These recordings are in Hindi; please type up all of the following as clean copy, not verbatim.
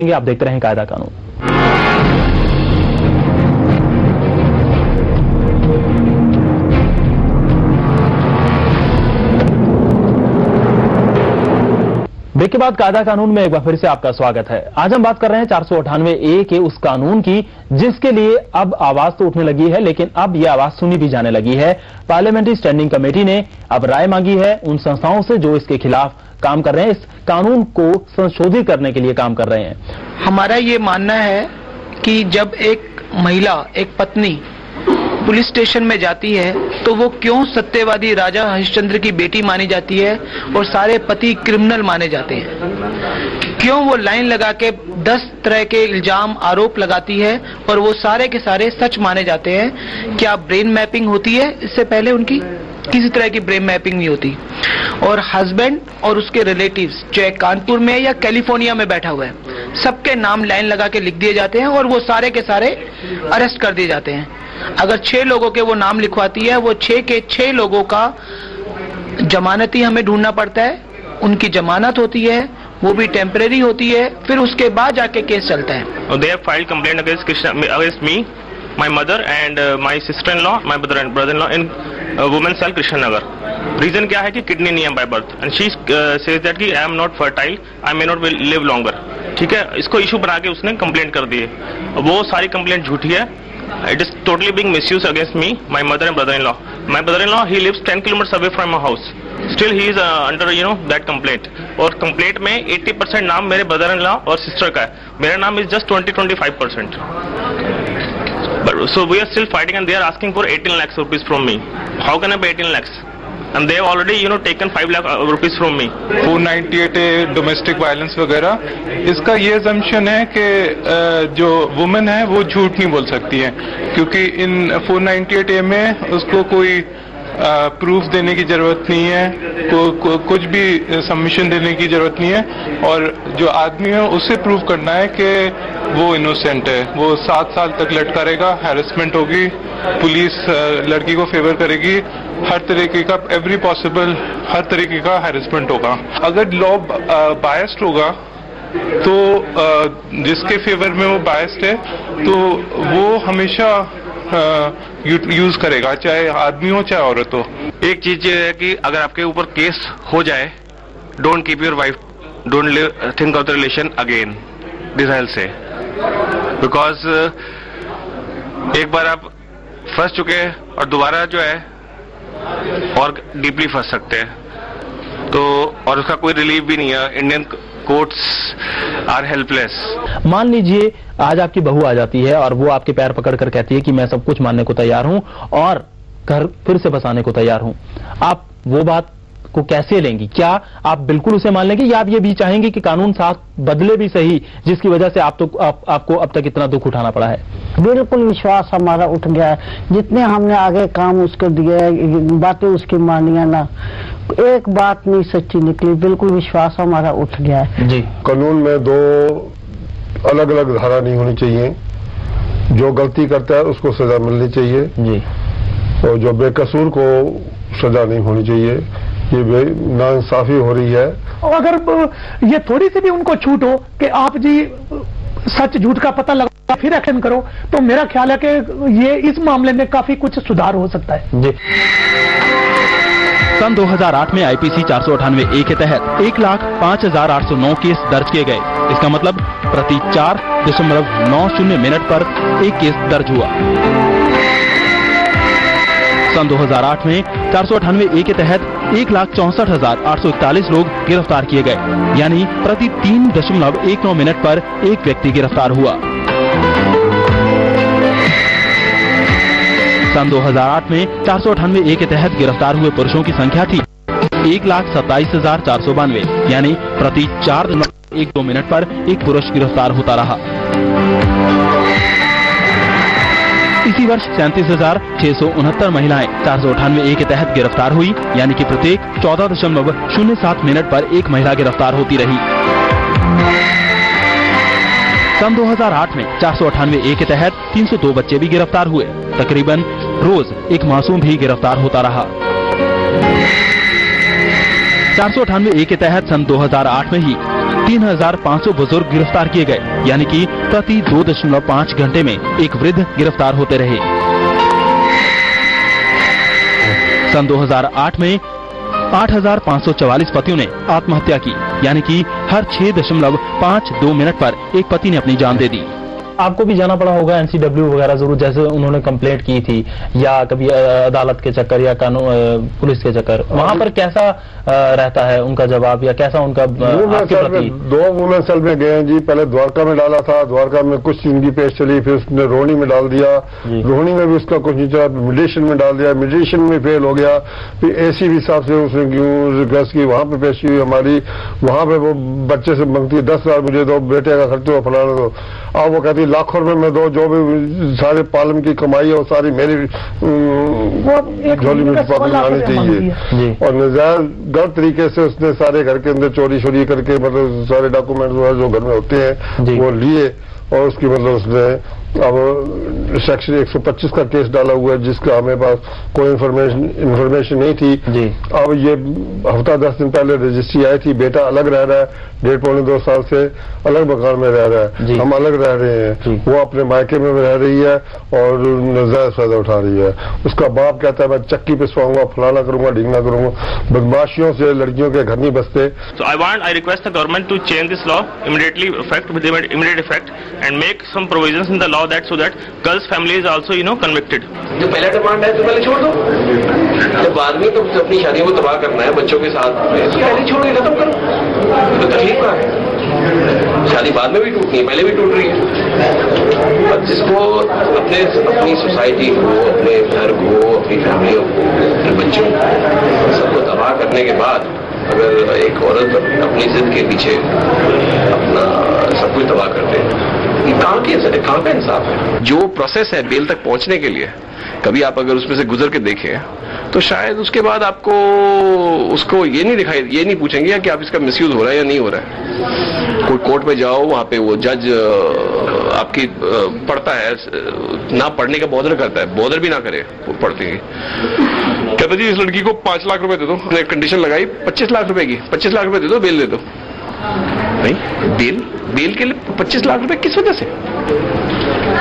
आप देखते रहें कायदा कानून। ब्रेक के बाद कायदा कानून में एक बार फिर से आपका स्वागत है। आज हम बात कर रहे हैं 498A के उस कानून की जिसके लिए अब आवाज तो उठने लगी है, लेकिन अब यह आवाज सुनी भी जाने लगी है। पार्लियामेंट्री स्टैंडिंग कमेटी ने अब राय मांगी है उन संस्थाओं से जो इसके खिलाफ काम कर रहे हैं, इस कानून को संशोधित करने के लिए काम कर रहे हैं। हमारा ये मानना है कि जब एक महिला, एक पत्नी पुलिस स्टेशन में जाती है तो वो क्यों सत्यवादी राजा हरिश्चंद्र की बेटी मानी जाती है और सारे पति क्रिमिनल माने जाते हैं? क्यों वो लाइन लगा के 10 तरह के इल्जाम आरोप लगाती है और वो सारे के सारे सच माने जाते हैं? क्या ब्रेन मैपिंग होती है? इससे पहले उनकी किसी तरह की ब्रेन मैपिंग नहीं होती। और हस्बैंड और उसके रिलेटिव्स चाहे कानपुर में या कैलिफोर्निया में बैठा हुआ है, सबके नाम लाइन लगा के लिख दिए जाते हैं और वो सारे के सारे अरेस्ट कर दिए जाते हैं। अगर 6 लोगों के वो नाम लिखवाती है, वो 6 के 6 लोगों का जमानती हमें ढूंढना पड़ता है। उनकी जमानत होती है, वो भी टेम्परेरी होती है, फिर उसके बाद जाके केस चलता है। They have filed complaint against me, my mother and my sister-in-law, my brother-in-law in women's cell Krishnanagar. Reason क्या है कि किडनी नहीं है by birth and she says that कि I am not fertile, I may not live longer. ठीक है, इसको इशू बना के उसने कंप्लेंट कर दी है। वो सारी कंप्लेंट झूठी है। It is totally being misused against me, my mother and brother-in-law. My brother-in-law, he lives 10 kilometers away from my house. Still he is under that complaint. और complaint में 80% नाम मेरे brother-in-law और sister का है। मेरा नाम is just 20-25%. But so we are still fighting and they are asking for 18 lakhs rupees from me. How can I pay 18 lakhs? And they have already taken 5 lakh rupees from me. 498A domestic violence वगैरह, इसका ये assumption है कि जो वुमेन है वो झूठ नहीं बोल सकती है, क्योंकि इन 498A में उसको कोई प्रूफ देने की जरूरत नहीं है, कुछ भी सबमिशन देने की जरूरत नहीं है। और जो आदमी है उसे प्रूव करना है कि वो इनोसेंट है। वो 7 साल तक लटका रहेगा, हैरेसमेंट होगी, पुलिस लड़की को फेवर करेगी, हर तरीके का हर तरीके का हैरेसमेंट होगा। अगर लॉ बायस्ड होगा तो जिसके फेवर में वो बायस्ड है तो वो हमेशा यूज करेगा, चाहे आदमी हो चाहे औरत हो। एक चीज ये है कि अगर आपके ऊपर केस हो जाए, don't keep your wife, don't think of the relation again, this I will say, because एक बार आप फंस चुके हैं और दोबारा जो है और डीपली फंस सकते हैं, तो और उसका कोई रिलीफ भी नहीं है। Indian courts are helpless. मान लीजिए आज आपकी बहू आ जाती है और वो आपके पैर पकड़ कर कहती है कि मैं सब कुछ मानने को तैयार हूं और घर फिर से बसाने को तैयार हूं, आप वो बात को कैसे लेंगी? क्या आप बिल्कुल उसे मान लेंगे या आप ये भी चाहेंगे कि कानून साथ बदले भी सही, जिसकी वजह से आपको अब तक इतना दुख उठाना पड़ा है? बिल्कुल विश्वास हमारा उठ गया है। जितने हमने आगे काम उसको दिए, बातें उसकी मानिया ना, एक बात नहीं सच्ची निकली। बिल्कुल विश्वास हमारा उठ गया है जी। कानून में 2 अलग अलग धारा नहीं होनी चाहिए। जो गलती करता है उसको सजा मिलनी चाहिए जी, और जो बेकसूर को सजा नहीं होनी चाहिए। ये नाइंसाफी हो रही है। और अगर ये थोड़ी सी भी उनको छूट हो कि आप जी सच झूठ का पता लगा फिर एक्शन करो, तो मेरा ख्याल है कि ये इस मामले में काफी कुछ सुधार हो सकता है जी। सन 2008 में आईपीसी 498A के तहत 1,05,809 केस दर्ज किए गए। इसका मतलब प्रति 4.90 मिनट पर एक केस दर्ज हुआ। सन 2008 में 498A के तहत 1,64,841 लोग गिरफ्तार किए गए, यानी प्रति 3.19 मिनट पर एक व्यक्ति गिरफ्तार हुआ। सन 2008 में 498A के तहत गिरफ्तार हुए पुरुषों की संख्या थी 1,27,492, यानी प्रति 4.12 मिनट पर एक पुरुष गिरफ्तार होता रहा। इसी वर्ष 37,669 महिलाएं 498A के तहत गिरफ्तार हुई, यानी कि प्रत्येक 14.07 मिनट पर एक महिला गिरफ्तार होती रही। सन 2008 में 498A के तहत 302 बच्चे भी गिरफ्तार हुए। तकरीबन रोज एक मासूम भी गिरफ्तार होता रहा। 498A के तहत सन 2008 में ही 3,500 बुजुर्ग गिरफ्तार किए गए, यानी कि प्रति 2.5 घंटे में एक वृद्ध गिरफ्तार होते रहे। सन 2008 में 8,544 पतियों ने आत्महत्या की, यानी कि हर 6.52 मिनट पर एक पति ने अपनी जान दे दी। आपको भी जाना पड़ा होगा NCW वगैरह जरूर, जैसे उन्होंने कंप्लेंट की थी, या कभी अदालत के चक्कर या कानून पुलिस के चक्कर, वहां पर कैसा रहता है उनका जवाब, या कैसा उनका आपके प्रति? 2 वुमेन सेल में गए हैं जी। पहले द्वारका में डाला था, द्वारका में कुछ जिंदगी पेश चली, फिर उसने रोहिणी में डाल दिया, रोहिणी में भी उसका कुछ नहीं चला, मेडिटेशन में डाल दिया, मेडिटेशन में फेल हो गया, फिर ACB साहब से उसने क्यों रिक्वेस्ट की, वहां पे पेशी हुई हमारी, वहां पे वो बच्चे से मांगती है 10,000 मुझे दो, बेटे का खर्च हो, फलाना दो। अब वो कहती लाखों रुपए में दो, जो भी सारे पालन की कमाई है वो सारी मेरी झोली में आनी चाहिए। और नजायज गलत तरीके से उसने सारे घर के अंदर चोरी शोरी करके, मतलब सारे डॉक्यूमेंट जो घर में होते हैं वो लिए, और उसकी मतलब उसने अब सेक्शन 125 का केस डाला हुआ है, जिसका हमें पास कोई इंफॉर्मेशन नहीं थी। अब ये हफ्ता 10 दिन पहले रजिस्ट्री आई थी, बेटा अलग रह रहा है, 1.5-2 साल से अलग मकान में रह रहा है, हम अलग रह रहे हैं, वो अपने मायके में रह रही है और नजायज फायदा उठा रही है। उसका बाप कहता है मैं चक्की पे सोऊंगा, फलाना करूंगा, ढींगना करूंगा। बदमाशियों से लड़कियों के घर नहीं बसते। So I request the government to change this law immediately with immediate effect and make some provisions in the law that so that girls' family is also convicted. जो पहला डिमांड है तो पहले छोड़ दो, जब बाद में तो अपनी शादी को तबाह करना है बच्चों के साथ, तो पहले छोड़ के खत्म करो, तो तकलीफ कहाँ है? शादी बाद में भी टूटनी है, पहले भी टूट रही है। और जिसको अपनी सोसाइटी को, अपने घर को, अपनी फैमिलियों को, अपने बच्चों को सबको तबाह करने के बाद अगर एक औरत अपनी जिद के पीछे अपना सब कुछ तबाह कर दे, कहाँ का इंसाफ है? जो प्रोसेस है बेल तक पहुंचने के लिए, कभी आप अगर उसमें से गुजर के देखें तो शायद उसके बाद आपको उसको ये नहीं पूछेंगे कि आप इसका मिसयूज हो रहा है या नहीं हो रहा है। कोई कोर्ट में जाओ, वहां पे वो जज आपकी पढ़ता है, ना पढ़ने का बॉदर करता है, बॉदर भी ना करे पढ़ती है, कहते जी इस लड़की को 5 लाख रुपए दे दो, कंडीशन लगाई 25 लाख रुपए की, 25 लाख रुपए दे दो, बेल दे दो। नहीं, बेल के लिए 25 लाख रुपए किस वजह से?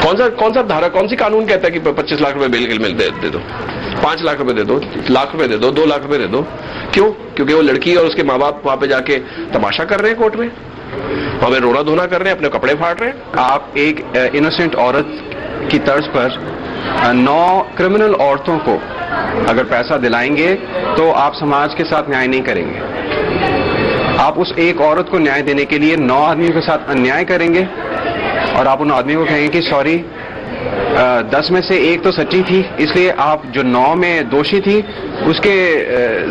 कौन सा धारा, कौन सी कानून कहता है कि 25 लाख रुपए बेल के लिए दे दो? 5 लाख रुपए दे दो, लाख रुपए दे दो, 2 लाख रुपए दे दो। क्यों? क्योंकि वो लड़की और उसके माँ बाप वहां पे जाके तमाशा कर रहे हैं, कोर्ट में वहां पे रोना धोना कर रहे हैं, अपने कपड़े फाड़ रहे हैं। आप एक इनोसेंट औरत की तर्ज पर 9 क्रिमिनल औरतों को अगर पैसा दिलाएंगे तो आप समाज के साथ न्याय नहीं करेंगे। आप उस एक औरत को न्याय देने के लिए 9 आदमियों के साथ अन्याय करेंगे, और आप उन आदमियों को कहेंगे कि सॉरी 10 में से 1 तो सच्ची थी, इसलिए आप जो 9 में दोषी थी उसके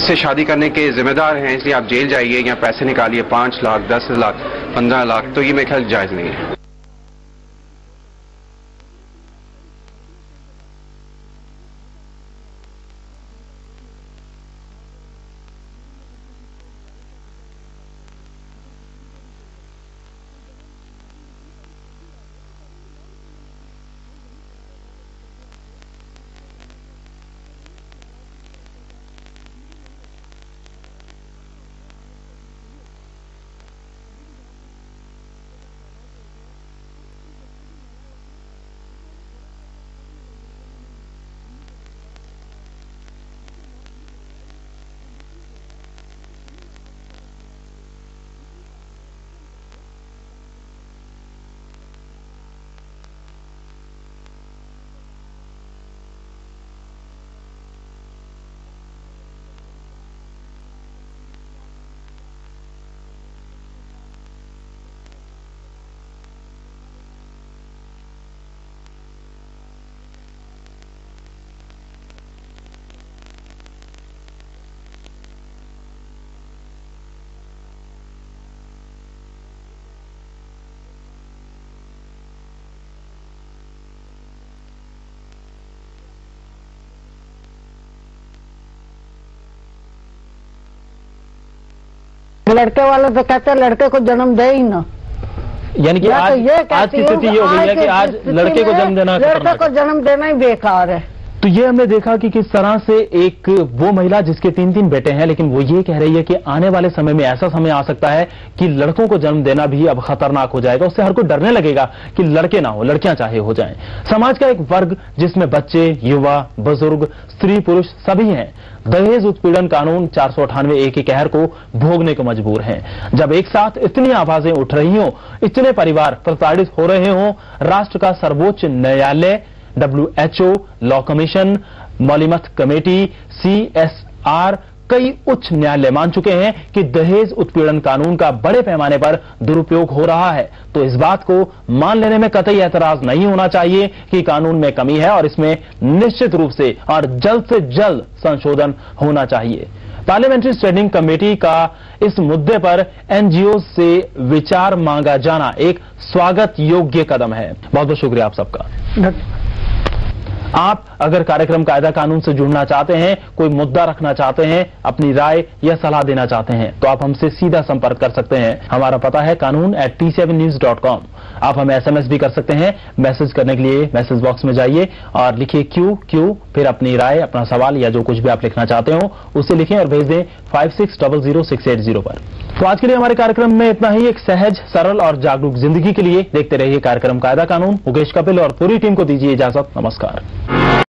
से शादी करने के जिम्मेदार हैं, इसलिए आप जेल जाइए या पैसे निकालिए 5 लाख, 10 लाख, 15 लाख। तो ये मेरे ख्याल जायज नहीं है। लड़के वाले तो कहते हैं लड़के को जन्म दे ही ना, यानी कि आज की स्थिति ये हो गई है कि आज लड़के को जन्म देना, लड़के को जन्म देना ही बेकार है। तो ये हमने देखा कि किस तरह से एक वो महिला जिसके 3-3 बेटे हैं, लेकिन वो ये कह रही है कि आने वाले समय में ऐसा समय आ सकता है कि लड़कों को जन्म देना भी अब खतरनाक हो जाएगा। उससे हर कोई डरने लगेगा कि लड़के ना हो, लड़कियां चाहे हो जाएं। समाज का एक वर्ग जिसमें बच्चे, युवा, बुजुर्ग, स्त्री, पुरुष सभी हैं, दहेज उत्पीड़न कानून 498A के कहर को भोगने को मजबूर हैं। जब एक साथ इतनी आवाजें उठ रही हों, इतने परिवार प्रताड़ित हो रहे हों, राष्ट्र का सर्वोच्च न्यायालय, WHO, law commission, Malimath committee, CSR, कई उच्च न्यायालय मान चुके हैं कि दहेज उत्पीड़न कानून का बड़े पैमाने पर दुरुपयोग हो रहा है। तो इस बात को मान लेने में कतई ऐतराज नहीं होना चाहिए कि कानून में कमी है और इसमें निश्चित रूप से और जल्द से जल्द संशोधन होना चाहिए। पार्लियामेंट्री स्टैंडिंग कमेटी का इस मुद्दे पर NGO से विचार मांगा जाना एक स्वागत योग्य कदम है। बहुत बहुत शुक्रिया आप सबका। आप अगर कार्यक्रम कायदा कानून से जुड़ना चाहते हैं, कोई मुद्दा रखना चाहते हैं, अपनी राय या सलाह देना चाहते हैं, तो आप हमसे सीधा संपर्क कर सकते हैं। हमारा पता है kanun@t7news.com। आप हमें SMS भी कर सकते हैं। मैसेज करने के लिए मैसेज बॉक्स में जाइए और लिखिए क्यू, फिर अपनी राय, अपना सवाल या जो कुछ भी आप लिखना चाहते हो उसे लिखें और भेज दें 56000680 पर। तो आज के लिए हमारे कार्यक्रम में इतना ही। एक सहज, सरल और जागरूक जिंदगी के लिए देखते रहिए कार्यक्रम कायदा कानून। मुकेश कपिल और पूरी टीम को दीजिए इजाजत। नमस्कार।